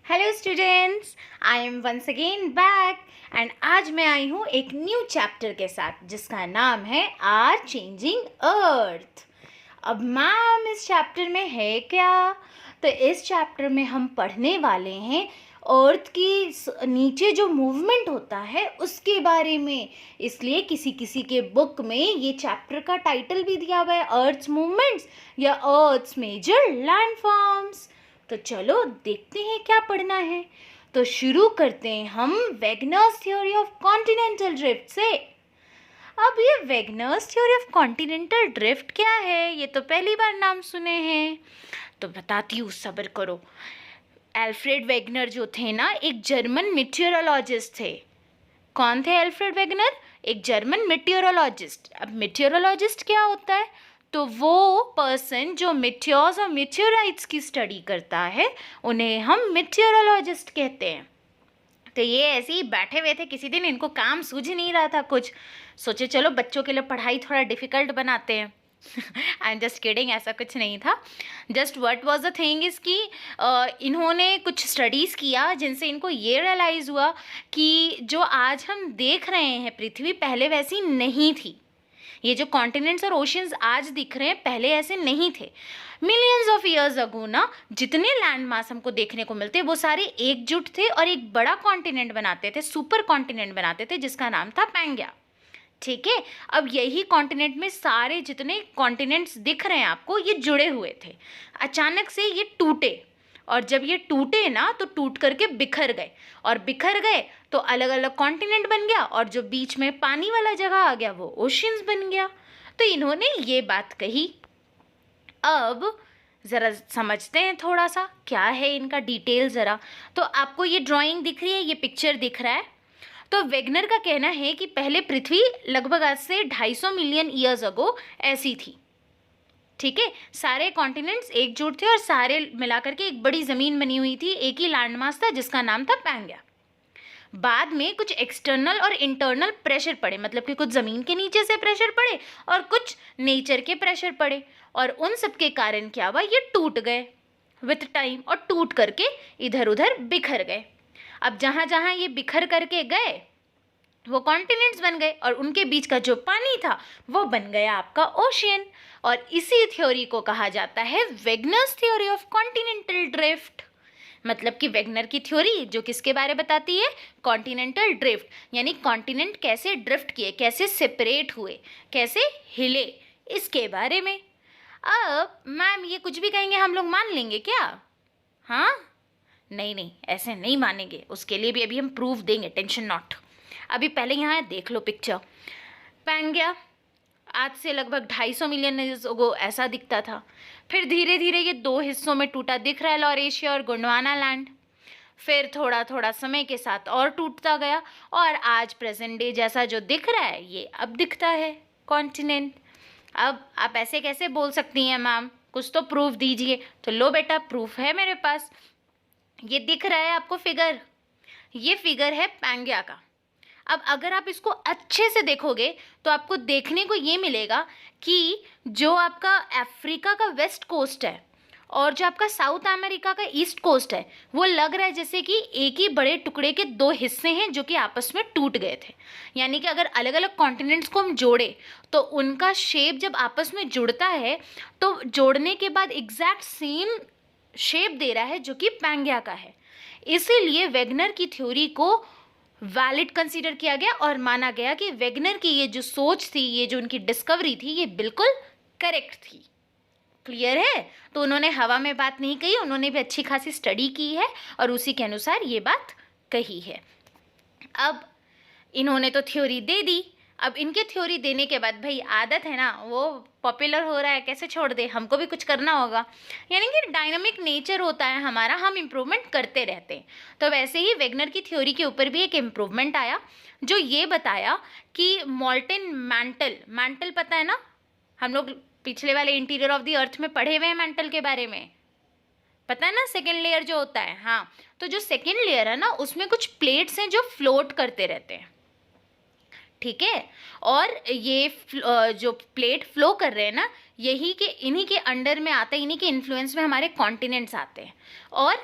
Hello students, I am once again back and आज मैं आई हूँ एक न्यू चैप्टर के साथ जिसका नाम है आर चेंजिंग अर्थ। अब मैम इस चैप्टर में है क्या? तो इस चैप्टर में हम पढ़ने वाले हैं अर्थ की नीचे जो मूवमेंट होता है उसके बारे में। इसलिए किसी किसी के बुक में ये चैप्टर का टाइटल भी दिया हुआ है अर्थ्स मूवमेंट्स या अर्थ्स मेजर लैंडफॉर्म्स। तो चलो देखते हैं क्या पढ़ना है। तो शुरू करते हैं हम वेगनर्स थ्योरी ऑफ कॉन्टिनेंटल ड्रिफ्ट से। अब ये वेगनर्स थ्योरी ऑफ कॉन्टिनेंटल ड्रिफ्ट क्या है, ये तो पहली बार नाम सुने हैं। तो बताती हूँ, सब्र करो। एल्फ्रेड वेगनर जो थे ना, एक जर्मन मीटियोरोलॉजिस्ट थे। कौन थे एल्फ्रेड वेगनर? एक जर्मन मीटियोरोलॉजिस्ट। अब मीटियोरोलॉजिस्ट क्या होता है? तो वो पर्सन जो मीटियोर्स और मीटियोराइट्स की स्टडी करता है उन्हें हम मीटियोरोलॉजिस्ट कहते हैं। तो ये ऐसे ही बैठे हुए थे किसी दिन, इनको काम सूझ नहीं रहा था कुछ, सोचे चलो बच्चों के लिए पढ़ाई थोड़ा डिफ़िकल्ट बनाते हैं। आई एम जस्ट किडिंग, ऐसा कुछ नहीं था। Just what was the thing is कि इन्होंने कुछ स्टडीज़ किया जिनसे इनको ये रियलाइज़ हुआ कि जो आज हम देख रहे हैं पृथ्वी, पहले वैसी नहीं थी। ये जो कॉन्टिनेंट्स और ओशियंस आज दिख रहे हैं पहले ऐसे नहीं थे। मिलियंस ऑफ ईयर्स अगो ना, जितने लैंड मास हमको देखने को मिलते वो सारे एकजुट थे और एक बड़ा कॉन्टिनेंट बनाते थे, सुपर कॉन्टिनेंट बनाते थे जिसका नाम था पैंगिया। ठीक है, अब यही कॉन्टिनेंट में सारे जितने कॉन्टिनेंट्स दिख रहे हैं आपको, ये जुड़े हुए थे। अचानक से ये टूटे, और जब ये टूटे ना तो टूट करके बिखर गए, और बिखर गए तो अलग अलग कॉन्टिनेंट बन गया, और जो बीच में पानी वाला जगह आ गया वो ओशियंस बन गया। तो इन्होंने ये बात कही। अब ज़रा समझते हैं थोड़ा सा क्या है इनका डिटेल ज़रा। तो आपको ये ड्राइंग दिख रही है, ये पिक्चर दिख रहा है। तो वेगनर का कहना है कि पहले पृथ्वी लगभग आज से 250 मिलियन ईयर्स अगो ऐसी थी। ठीक है, सारे कॉन्टिनेंट्स एकजुट थे और सारे मिलाकर के एक बड़ी ज़मीन बनी हुई थी, एक ही लैंडमास था जिसका नाम था पैंगिया। बाद में कुछ एक्सटर्नल और इंटरनल प्रेशर पड़े, मतलब कि कुछ ज़मीन के नीचे से प्रेशर पड़े और कुछ नेचर के प्रेशर पड़े, और उन सब के कारण क्या हुआ, ये टूट गए विथ टाइम, और टूट करके इधर उधर बिखर गए। अब जहाँ जहाँ ये बिखर करके गए वो कॉन्टिनेंट्स बन गए, और उनके बीच का जो पानी था वो बन गया आपका ओशियन। और इसी थ्योरी को कहा जाता है वेगनर्स थ्योरी ऑफ कॉन्टिनेंटल ड्रिफ्ट। मतलब कि वेगनर की थ्योरी जो किसके बारे बताती है, कॉन्टिनेंटल ड्रिफ्ट, यानी कॉन्टिनेंट कैसे ड्रिफ्ट किए, कैसे सेपरेट हुए, कैसे हिले, इसके बारे में। अब मैम ये कुछ भी कहेंगे हम लोग मान लेंगे क्या? हाँ, नहीं नहीं, ऐसे नहीं मानेंगे, उसके लिए भी अभी हम प्रूफ देंगे, टेंशन नॉट। अभी पहले यहाँ देख लो पिक्चर। पैंगिया आज से लगभग 250 मिलियन ईयर्स अगो ऐसा दिखता था। फिर धीरे धीरे ये दो हिस्सों में टूटा दिख रहा है, लॉरेशिया और गोंडवाना लैंड। फिर थोड़ा थोड़ा समय के साथ और टूटता गया, और आज प्रेजेंट डे जैसा जो दिख रहा है ये अब दिखता है कॉन्टिनेंट। अब आप ऐसे कैसे बोल सकती हैं मैम, कुछ तो प्रूफ दीजिए। तो लो बेटा, प्रूफ है मेरे पास। ये दिख रहा है आपको फिगर, ये फिगर है पैंगिया का। अब अगर आप इसको अच्छे से देखोगे तो आपको देखने को ये मिलेगा कि जो आपका अफ्रीका का वेस्ट कोस्ट है और जो आपका साउथ अमेरिका का ईस्ट कोस्ट है, वो लग रहा है जैसे कि एक ही बड़े टुकड़े के दो हिस्से हैं जो कि आपस में टूट गए थे। यानी कि अगर अलग अलग कॉन्टिनेंट्स को हम जोड़े तो उनका शेप जब आपस में जुड़ता है तो जोड़ने के बाद एग्जैक्ट सेम शेप दे रहा है जो कि पैंगिया का है। इसीलिए वेगनर की थ्योरी को वैलिड कंसीडर किया गया और माना गया कि वेगनर की ये जो सोच थी, ये जो उनकी डिस्कवरी थी, ये बिल्कुल करेक्ट थी। क्लियर है? तो उन्होंने हवा में बात नहीं कही, उन्होंने भी अच्छी खासी स्टडी की है और उसी के अनुसार ये बात कही है। अब इन्होंने तो थ्योरी दे दी। अब इनके थ्योरी देने के बाद भाई आदत है ना, वो पॉपुलर हो रहा है, कैसे छोड़ दे, हमको भी कुछ करना होगा। यानी कि डायनामिक नेचर होता है हमारा, हम इम्प्रूवमेंट करते रहते हैं। तो वैसे ही वेगनर की थ्योरी के ऊपर भी एक इम्प्रूवमेंट आया जो ये बताया कि मॉल्टेन मैंटल, मैंटल पता है ना, हम लोग पिछले वाले इंटीरियर ऑफ द अर्थ में पढ़े हुए हैं मैंटल के बारे में, पता है ना, सेकेंड लेयर जो होता है। हाँ, तो जो सेकेंड लेयर है ना उसमें कुछ प्लेट्स हैं जो फ्लोट करते रहते हैं। ठीक है, और ये जो प्लेट फ्लो कर रहे हैं ना, यही के इन्हीं के अंडर में आता है, इन्हीं के इन्फ्लुएंस में हमारे कॉन्टिनेंट्स आते हैं। और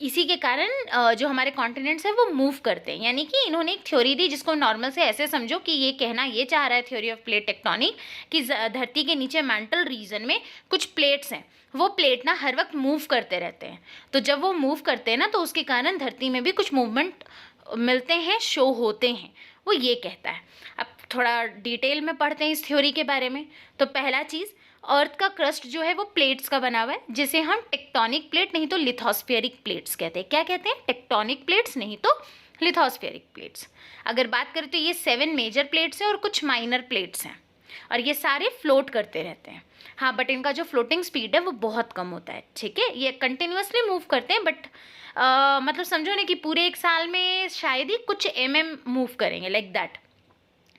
इसी के कारण जो हमारे कॉन्टिनेंट्स हैं वो मूव करते हैं। यानी कि इन्होंने एक थ्योरी दी जिसको नॉर्मल से ऐसे समझो कि ये कहना ये चाह रहा है थ्योरी ऑफ प्लेट टेक्टोनिक कि धरती के नीचे मैंटल रीजन में कुछ प्लेट्स हैं, वो प्लेट ना हर वक्त मूव करते रहते हैं। तो जब वो मूव करते हैं ना तो उसके कारण धरती में भी कुछ मूवमेंट मिलते हैं, शो होते हैं, वो ये कहता है। अब थोड़ा डिटेल में पढ़ते हैं इस थ्योरी के बारे में। तो पहला चीज़, अर्थ का क्रस्ट जो है वो प्लेट्स का बना हुआ है, जिसे हम टेक्टोनिक प्लेट नहीं तो लिथोस्फेरिक प्लेट्स कहते हैं। क्या कहते हैं? टेक्टोनिक प्लेट्स नहीं तो लिथोस्फेरिक प्लेट्स। अगर बात करें तो ये 7 मेजर प्लेट्स हैं और कुछ माइनर प्लेट्स हैं, और ये सारे फ्लोट करते रहते हैं। हाँ, बट इनका जो फ्लोटिंग स्पीड है वो बहुत कम होता है, ठीक है। ये कंटिन्यूसली मूव करते हैं, बट मतलब समझो ना कि पूरे एक साल में शायद ही कुछ मूव करेंगे, लाइक दैट।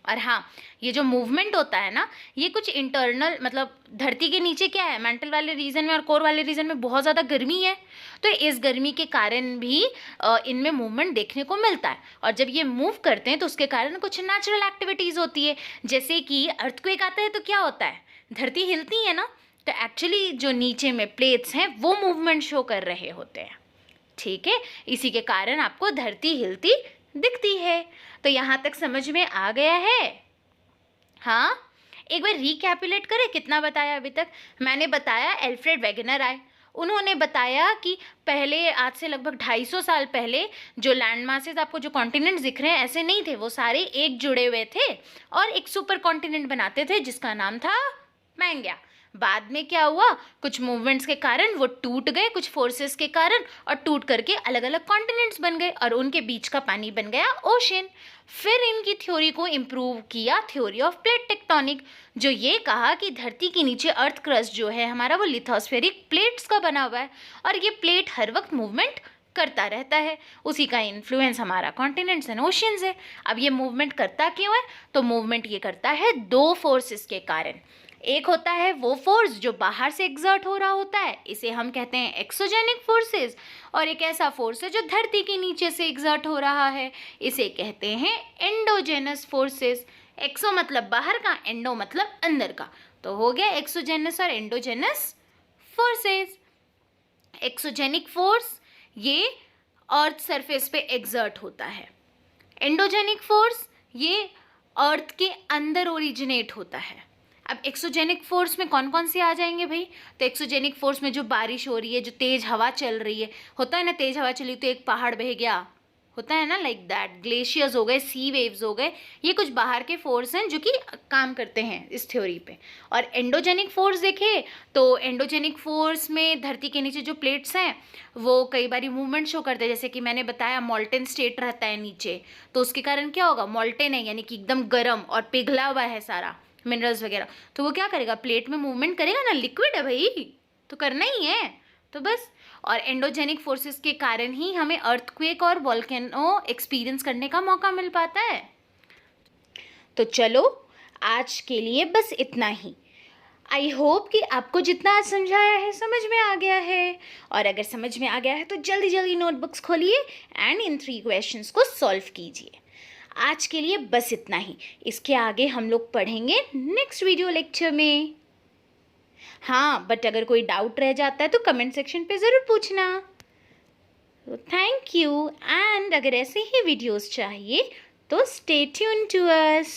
और हाँ, ये जो मूवमेंट होता है ना, ये कुछ इंटरनल, मतलब धरती के नीचे क्या है, मेंटल वाले रीजन में और कोर वाले रीजन में बहुत ज़्यादा गर्मी है, तो इस गर्मी के कारण भी इनमें मूवमेंट देखने को मिलता है। और जब ये मूव करते हैं तो उसके कारण कुछ नेचुरल एक्टिविटीज़ होती है, जैसे कि अर्थक्वेक आता है तो क्या होता है, धरती हिलती है ना, तो एक्चुअली जो नीचे में प्लेट्स हैं वो मूवमेंट शो कर रहे होते हैं, ठीक है। इसी के कारण आपको धरती हिलती दिखती है। तो यहाँ तक समझ में आ गया है? हाँ, एक बार रिकैपुलेट करें कितना बताया अभी तक। मैंने बताया एल्फ्रेड वेगनर आए, उन्होंने बताया कि पहले आज से लगभग 250 साल पहले जो लैंड मासेस, आपको जो कॉन्टिनेंट्स दिख रहे हैं ऐसे नहीं थे, वो सारे एक जुड़े हुए थे और एक सुपर कॉन्टिनेंट बनाते थे जिसका नाम था पैंगेआ। बाद में क्या हुआ, कुछ मूवमेंट्स के कारण वो टूट गए, कुछ फोर्सेस के कारण, और टूट करके अलग अलग कॉन्टिनेंट्स बन गए और उनके बीच का पानी बन गया ओशन। फिर इनकी थ्योरी को इम्प्रूव किया थ्योरी ऑफ प्लेट टेक्टोनिक, जो ये कहा कि धरती के नीचे अर्थ क्रस्ट जो है हमारा वो लिथोस्फेरिक प्लेट्स का बना हुआ है और ये प्लेट हर वक्त मूवमेंट करता रहता है। उसी का इन्फ्लुएंस हमारा कॉन्टिनेंट्स एंड ओशियंस है। अब ये मूवमेंट करता क्यों है? तो मूवमेंट ये करता है 2 फोर्सेस के कारण। एक होता है वो फोर्स जो बाहर से एग्जर्ट हो रहा होता है, इसे हम कहते हैं एक्सोजेनिक फोर्सेस, और एक ऐसा फोर्स है जो धरती के नीचे से एग्जर्ट हो रहा है, इसे कहते हैं एंडोजेनस फोर्सेस। एक्सो मतलब बाहर का, एंडो मतलब अंदर का, तो हो गया एक्सोजेनस और एंडोजेनस फोर्सेस। एक्सोजेनिक फोर्स ये अर्थ सरफेस पे एग्जर्ट होता है, एंडोजेनिक फोर्स ये अर्थ के अंदर ओरिजिनेट होता है। अब एक्सोजेनिक फोर्स में कौन कौन से आ जाएंगे भाई? तो एक्सोजेनिक फोर्स में जो बारिश हो रही है, जो तेज़ हवा चल रही है, होता है ना, तेज़ हवा चली तो एक पहाड़ बह गया, होता है ना, लाइक दैट। ग्लेशियर्स हो गए, सी वेव्स हो गए, ये कुछ बाहर के फोर्स हैं जो कि काम करते हैं इस थ्योरी पे। और एंडोजेनिक फोर्स देखें तो एंडोजेनिक फोर्स में धरती के नीचे जो प्लेट्स हैं वो कई बार मूवमेंट शो करते हैं, जैसे कि मैंने बताया मॉल्टेन स्टेट रहता है नीचे, तो उसके कारण क्या होगा, मॉल्टेन है यानी कि एकदम गर्म और पिघला हुआ है सारा मिनरल्स वगैरह, तो वो क्या करेगा, प्लेट में मूवमेंट करेगा ना, लिक्विड है भाई तो करना ही है, तो बस। और एंडोजेनिक फोर्सेस के कारण ही हमें अर्थक्वेक और वोल्केनो एक्सपीरियंस करने का मौका मिल पाता है। तो चलो आज के लिए बस इतना ही। आई होप कि आपको जितना आज समझाया है समझ में आ गया है, और अगर समझ में आ गया है तो जल्दी जल्दी नोटबुक्स खोलिए एंड इन 3 क्वेश्चंस को सॉल्व कीजिए। आज के लिए बस इतना ही, इसके आगे हम लोग पढ़ेंगे नेक्स्ट वीडियो लेक्चर में। हाँ, बट अगर कोई डाउट रह जाता है तो कमेंट सेक्शन पे ज़रूर पूछना। थैंक यू, एंड अगर ऐसे ही वीडियोस चाहिए तो स्टे ट्यून टू अस।